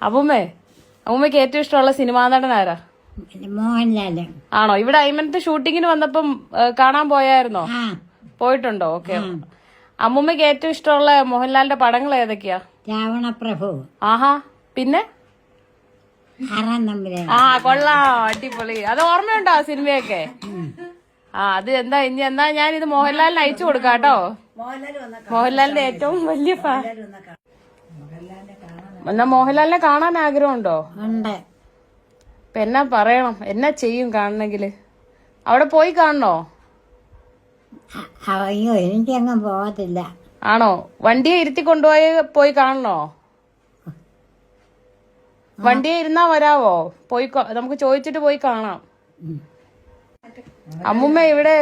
അമ്മൂമ്മക്ക് ഏറ്റവും ഇഷ്ടമുള്ള സിനിമാ നടൻ ആരാ? മോഹൻലാല്. ആണോ? ഇവിടെ അയ്മനത്തെ ഷൂട്ടിങ്ങിന് വന്നപ്പം കാണാൻ പോയായിരുന്നോ? പോയിട്ടുണ്ടോ? ഓക്കെ. അമ്മൂമ്മക്ക് ഏറ്റവും ഇഷ്ടമുള്ള മോഹൻലാലിന്റെ പടങ്ങൾ ഏതൊക്കെയാ? രാവണപ്രഭു. ആഹാ. പിന്നെ കൊള്ളാം, അടിപൊളി. അത് ഓർമ്മയുണ്ടോ ആ സിനിമയൊക്കെ? അത് എന്നാ ഞാൻ ഇത് മോഹൻലാലിന് അയച്ചു കൊടുക്കാം കേട്ടോ. മോഹൻലാലിന്റെ ഏറ്റവും വലിയ ഫാൻ. എന്നാ മോഹൻലാലിനെ കാണാൻ ആഗ്രഹമുണ്ടോ? ഇപ്പൊ എന്നാ പറയണം, എന്നാ ചെയ്യും കാണണെങ്കില്? അവിടെ പോയി കാണണോ? അയ്യോ, എനിക്കങ്ങ് പോകത്തില്ല. ആണോ? വണ്ടിയെ ഇരുത്തി പോയി കാണണോ? വണ്ടിയെ ഇരുന്നാ വരാവോ? നമുക്ക് ചോദിച്ചിട്ട് പോയി കാണാം. അമ്മൂമ്മ ഇവിടെ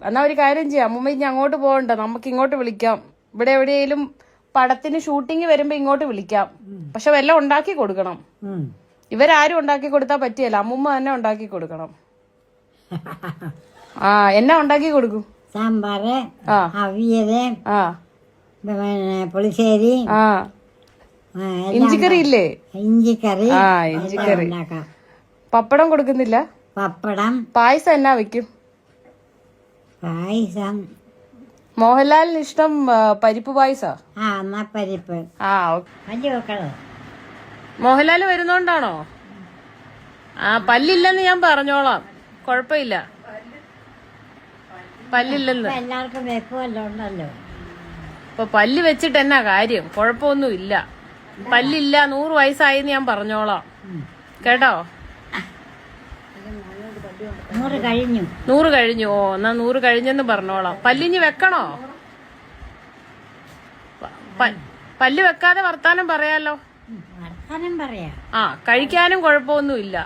എന്നാ ഒരു കാര്യം ചെയ്യാം, അമ്മൂമ്മ ഇനി അങ്ങോട്ട് പോകണ്ട, നമുക്ക് ഇങ്ങോട്ട് വിളിക്കാം. ഇവിടെ എവിടെയെങ്കിലും പടത്തിന് ഷൂട്ടിങ് വരുമ്പോ ഇങ്ങോട്ട് വിളിക്കാം. പക്ഷെ വല്ലതും ഉണ്ടാക്കി കൊടുക്കണം. ഇവരാരും ഉണ്ടാക്കി കൊടുത്താൽ പറ്റിയല്ല, അമ്മൂമ്മ തന്നെ ഉണ്ടാക്കി കൊടുക്കണം. എന്നാ ഉണ്ടാക്കി കൊടുക്കും? സാമ്പാറ്, അവിയല്, പുളിശ്ശേരി, ഇഞ്ചിക്കറി ഇല്ലേ? ഇഞ്ചിക്കറി. ഇഞ്ചിക്കറി. പപ്പടം കൊടുക്കുന്നില്ല? പപ്പടം. പായസം എന്നാ വെക്കും? പായസം മോഹൻലാലിന് ഇഷ്ടം പരിപ്പ് പായസ. പരിപ്പ്. മോഹൻലാല് വരുന്നോണ്ടാണോ? പല്ലില്ലെന്ന് ഞാൻ പറഞ്ഞോളാം, കൊഴപ്പില്ല. പല്ലില്ലെന്ന് എല്ലാവർക്കും വെപ്പല്ലോ ഉണ്ടല്ലോ. ഇപ്പൊ പല്ല് വെച്ചിട്ട് എന്നാ കാര്യം? കൊഴപ്പൊന്നും ഇല്ല. പല്ലില്ല, 100 വയസ്സായിന്ന് ഞാൻ പറഞ്ഞോളാം കേട്ടോ. 100 കഴിഞ്ഞു. 100 കഴിഞ്ഞു. എന്നാ 100 കഴിഞ്ഞെന്ന് പറഞ്ഞോളാം. പല്ലിഞ്ഞ് വെക്കണോ? പല്ല് വെക്കാതെ വർത്താനം പറയാലോ. വർത്താനം പറയാ. കഴിക്കാനും കുഴപ്പമൊന്നും ഇല്ല.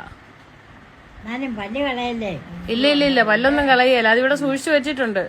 പല്ല് കളയല്ലേ? ഇല്ല, പല്ലൊന്നും കളയല്ല. അതിവിടെ സൂക്ഷിച്ചു വെച്ചിട്ടുണ്ട്.